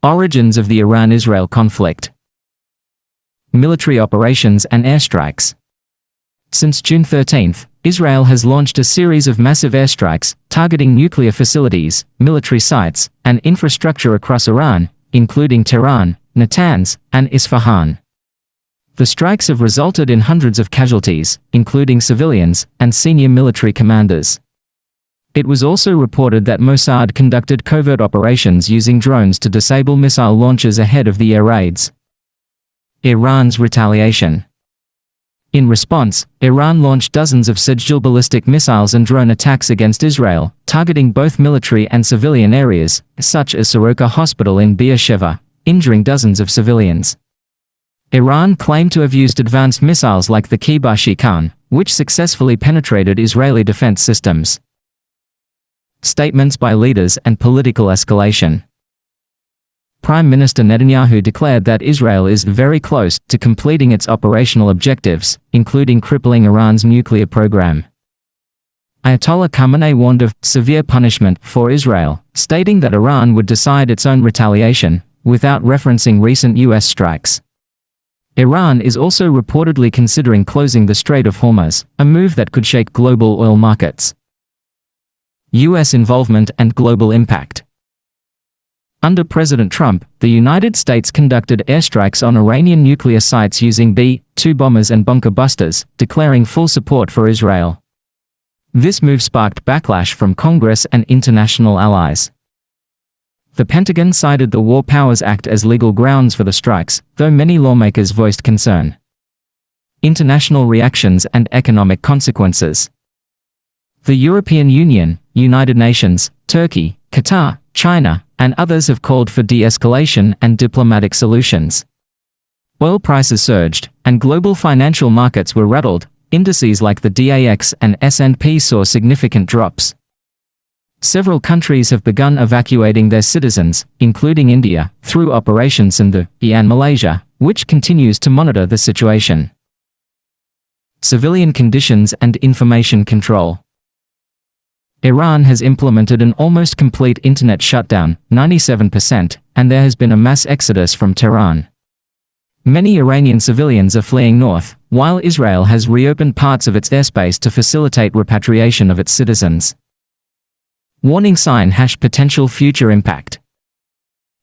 Origins of the Iran-Israel conflict. Military operations and airstrikes. Since June 13, Israel has launched a series of massive airstrikes targeting nuclear facilities, military sites, and infrastructure across Iran, including Tehran, Natanz, and Isfahan. The strikes have resulted in hundreds of casualties, including civilians and senior military commanders. It was also reported that Mossad conducted covert operations using drones to disable missile launches ahead of the air raids. Iran's retaliation. In response, Iran launched dozens of Sejjil ballistic missiles and drone attacks against Israel, targeting both military and civilian areas, such as Soroka Hospital in Beersheva, injuring dozens of civilians. Iran claimed to have used advanced missiles like the Kibashi Khan, which successfully penetrated Israeli defense systems. Statements by leaders and political escalation. Prime Minister Netanyahu declared that Israel is very close to completing its operational objectives, including crippling Iran's nuclear program. Ayatollah Khamenei warned of severe punishment for Israel, stating that Iran would decide its own retaliation, without referencing recent U.S. strikes. Iran is also reportedly considering closing the Strait of Hormuz, a move that could shake global oil markets. U.S. involvement and global impact. Under President Trump, the United States conducted airstrikes on Iranian nuclear sites using B-2 bombers and bunker busters, declaring full support for Israel. This move sparked backlash from Congress and international allies. The Pentagon cited the War Powers Act as legal grounds for the strikes, though many lawmakers voiced concern. International reactions and economic consequences. The European Union, United Nations, Turkey, Qatar, China, and others have called for de-escalation and diplomatic solutions. Oil prices surged, and global financial markets were rattled. Indices like the DAX and S&P saw significant drops. Several countries have begun evacuating their citizens, including India, through Operation Sindhu, and Malaysia, which continues to monitor the situation. Civilian conditions and information control. Iran has implemented an almost complete internet shutdown, 97%, and there has been a mass exodus from Tehran. Many Iranian civilians are fleeing north, while Israel has reopened parts of its airspace to facilitate repatriation of its citizens. Warning sign # potential future impact.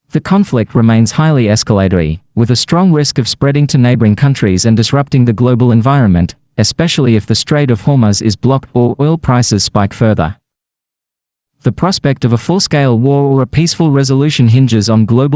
The conflict remains highly escalatory, with a strong risk of spreading to neighboring countries and disrupting the global environment, especially if the Strait of Hormuz is blocked or oil prices spike further. The prospect of a full-scale war or a peaceful resolution hinges on global